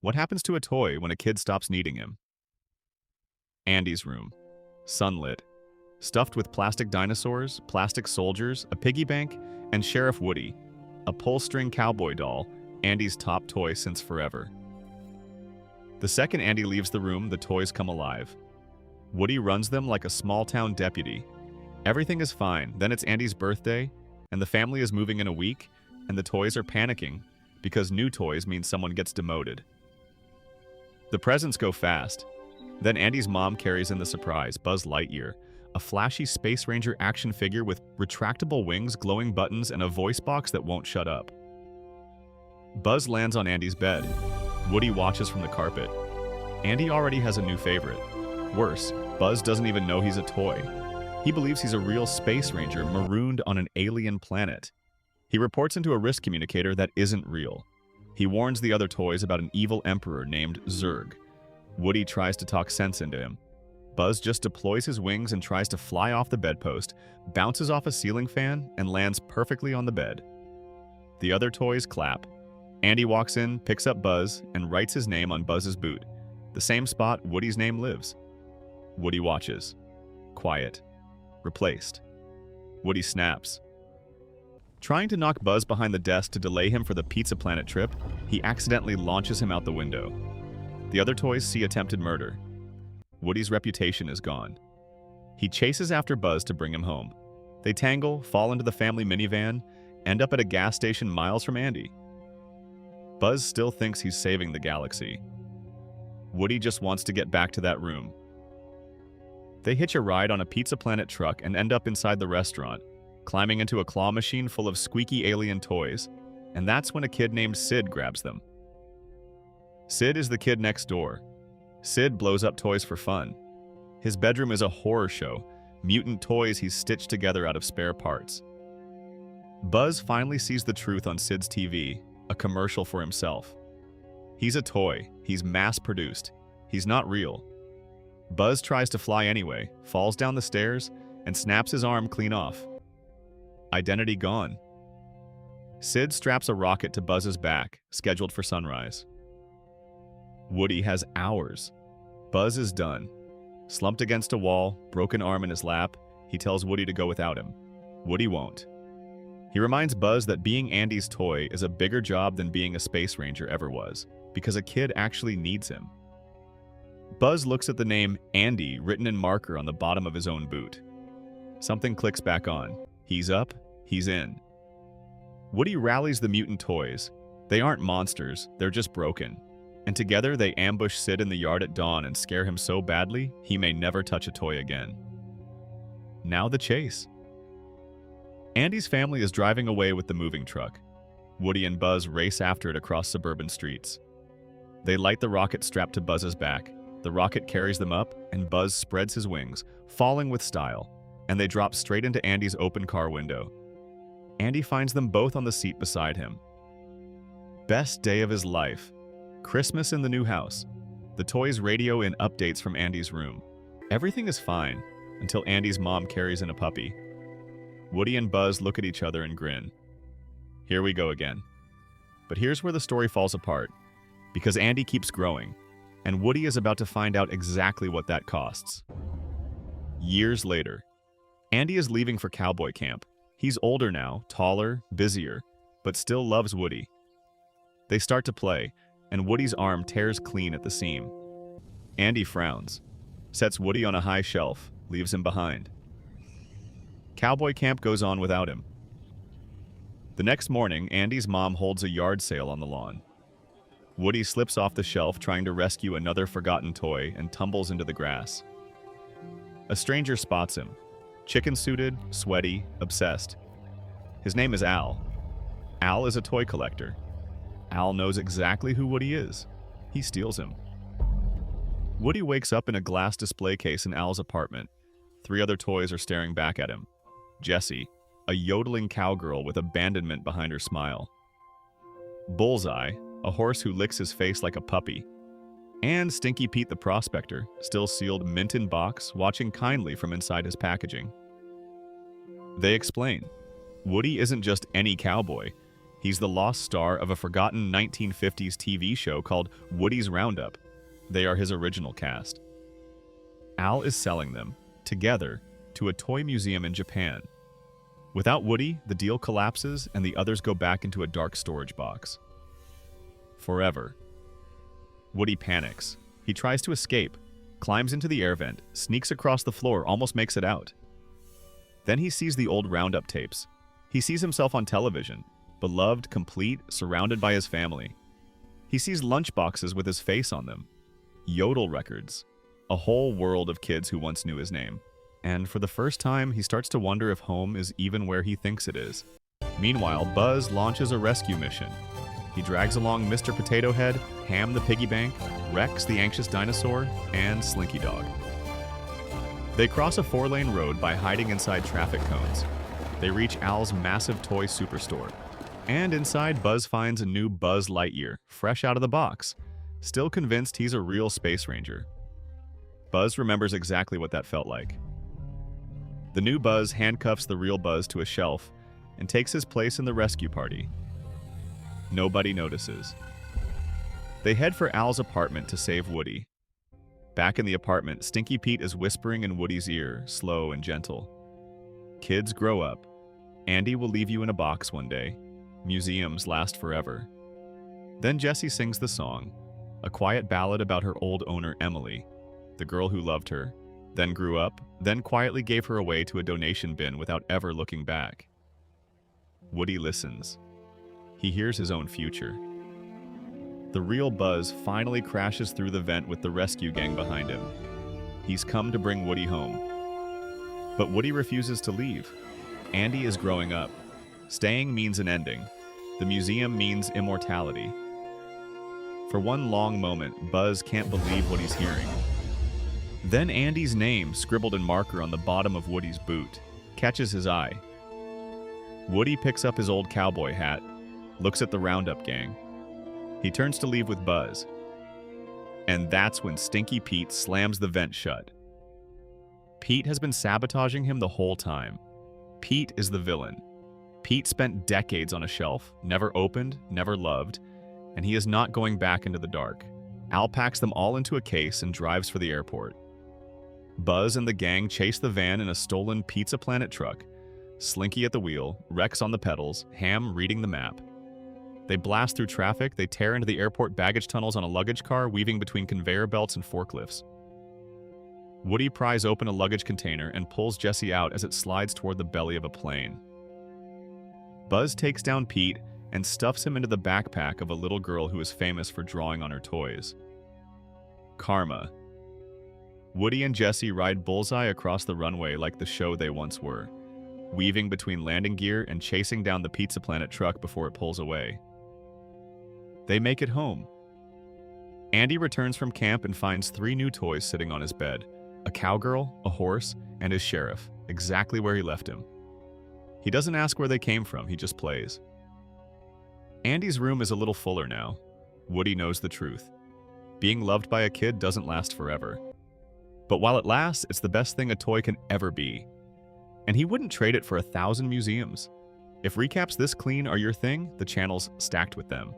What happens to a toy when a kid stops needing him? Andy's room. Sunlit. Stuffed with plastic dinosaurs, plastic soldiers, a piggy bank, and Sheriff Woody, a pull-string cowboy doll, Andy's top toy since forever. The second Andy leaves the room, the toys come alive. Woody runs them like a small-town deputy. Everything is fine. Then it's Andy's birthday, and the family is moving in a week, and the toys are panicking because new toys mean someone gets demoted. The presents go fast. Then Andy's mom carries in the surprise, Buzz Lightyear, a flashy Space Ranger action figure with retractable wings, glowing buttons, and a voice box that won't shut up. Buzz lands on Andy's bed. Woody watches from the carpet. Andy already has a new favorite. Worse, Buzz doesn't even know he's a toy. He believes he's a real Space Ranger marooned on an alien planet. He reports into a risk communicator that isn't real. He warns the other toys about an evil emperor named Zurg. Woody tries to talk sense into him. Buzz just deploys his wings and tries to fly off the bedpost, bounces off a ceiling fan, and lands perfectly on the bed. The other toys clap. Andy walks in, picks up Buzz, and writes his name on Buzz's boot, the same spot Woody's name lives. Woody watches. Quiet. Replaced. Woody snaps. Trying to knock Buzz behind the desk to delay him for the Pizza Planet trip, he accidentally launches him out the window. The other toys see attempted murder. Woody's reputation is gone. He chases after Buzz to bring him home. They tangle, fall into the family minivan, end up at a gas station miles from Andy. Buzz still thinks he's saving the galaxy. Woody just wants to get back to that room. They hitch a ride on a Pizza Planet truck and end up inside the restaurant, climbing into a claw machine full of squeaky alien toys, and that's when a kid named Sid grabs them. Sid is the kid next door. Sid blows up toys for fun. His bedroom is a horror show, mutant toys he's stitched together out of spare parts. Buzz finally sees the truth on Sid's TV, a commercial for himself. He's a toy, he's mass-produced, he's not real. Buzz tries to fly anyway, falls down the stairs, and snaps his arm clean off. Identity gone. Sid straps a rocket to Buzz's back, scheduled for sunrise. Woody has hours. Buzz is done. Slumped against a wall, broken arm in his lap, he tells Woody to go without him. Woody won't. He reminds Buzz that being Andy's toy is a bigger job than being a Space Ranger ever was, because a kid actually needs him. Buzz looks at the name Andy written in marker on the bottom of his own boot. Something clicks back on. He's up, he's in. Woody rallies the mutant toys. They aren't monsters, they're just broken. And together they ambush Sid in the yard at dawn and scare him so badly he may never touch a toy again. Now the chase. Andy's family is driving away with the moving truck. Woody and Buzz race after it across suburban streets. They light the rocket strapped to Buzz's back. The rocket carries them up, and Buzz spreads his wings, falling with style, and they drop straight into Andy's open car window. Andy finds them both on the seat beside him. Best day of his life. Christmas in the new house. The toys radio in updates from Andy's room. Everything is fine until Andy's mom carries in a puppy. Woody and Buzz look at each other and grin. Here we go again. But here's where the story falls apart, because Andy keeps growing, and Woody is about to find out exactly what that costs. Years later, Andy is leaving for cowboy camp. He's older now, taller, busier, but still loves Woody. They start to play, and Woody's arm tears clean at the seam. Andy frowns, sets Woody on a high shelf, leaves him behind. Cowboy camp goes on without him. The next morning, Andy's mom holds a yard sale on the lawn. Woody slips off the shelf trying to rescue another forgotten toy and tumbles into the grass. A stranger spots him, chicken-suited, sweaty, obsessed. His name is Al. Al is a toy collector. Al knows exactly who Woody is. He steals him. Woody wakes up in a glass display case in Al's apartment. 3 other toys are staring back at him. Jessie, a yodeling cowgirl with abandonment behind her smile. Bullseye, a horse who licks his face like a puppy. And Stinky Pete the prospector, still sealed mint in box, watching kindly from inside his packaging. They explain. Woody isn't just any cowboy. He's the lost star of a forgotten 1950s TV show called Woody's Roundup. They are his original cast. Al is selling them, together, to a toy museum in Japan. Without Woody, the deal collapses and the others go back into a dark storage box. Forever. Woody panics. He tries to escape, climbs into the air vent, sneaks across the floor, almost makes it out. Then he sees the old Roundup tapes. He sees himself on television, beloved, complete, surrounded by his family. He sees lunchboxes with his face on them, Yodel records, a whole world of kids who once knew his name. And for the first time, he starts to wonder if home is even where he thinks it is. Meanwhile, Buzz launches a rescue mission. He drags along Mr. Potato Head, Ham the piggy bank, Rex the anxious dinosaur, and Slinky Dog. They cross a 4-lane road by hiding inside traffic cones. They reach Al's massive toy superstore. And inside, Buzz finds a new Buzz Lightyear, fresh out of the box, still convinced he's a real space ranger. Buzz remembers exactly what that felt like. The new Buzz handcuffs the real Buzz to a shelf and takes his place in the rescue party. Nobody notices. They head for Al's apartment to save Woody. Back in the apartment, Stinky Pete is whispering in Woody's ear, slow and gentle. Kids grow up. Andy will leave you in a box one day. Museums last forever. Then Jessie sings the song, a quiet ballad about her old owner Emily, the girl who loved her, then grew up, then quietly gave her away to a donation bin without ever looking back. Woody listens. He hears his own future. The real Buzz finally crashes through the vent with the rescue gang behind him. He's come to bring Woody home. But Woody refuses to leave. Andy is growing up. Staying means an ending. The museum means immortality. For one long moment, Buzz can't believe what he's hearing. Then Andy's name, scribbled in marker on the bottom of Woody's boot, catches his eye. Woody picks up his old cowboy hat, looks at the Roundup gang. He turns to leave with Buzz. And that's when Stinky Pete slams the vent shut. Pete has been sabotaging him the whole time. Pete is the villain. Pete spent decades on a shelf, never opened, never loved, and he is not going back into the dark. Al packs them all into a case and drives for the airport. Buzz and the gang chase the van in a stolen Pizza Planet truck, Slinky at the wheel, Rex on the pedals, Ham reading the map. They blast through traffic, they tear into the airport baggage tunnels on a luggage car weaving between conveyor belts and forklifts. Woody pries open a luggage container and pulls Jessie out as it slides toward the belly of a plane. Buzz takes down Pete and stuffs him into the backpack of a little girl who is famous for drawing on her toys. Karma. Woody and Jessie ride bullseye across the runway like the show they once were, weaving between landing gear and chasing down the Pizza Planet truck before it pulls away. They make it home. Andy returns from camp and finds 3 new toys sitting on his bed, a cowgirl, a horse, and his sheriff, exactly where he left him. He doesn't ask where they came from, he just plays. Andy's room is a little fuller now. Woody knows the truth. Being loved by a kid doesn't last forever. But while it lasts, it's the best thing a toy can ever be. And he wouldn't trade it for 1,000 museums. If recaps this clean are your thing, the channel's stacked with them.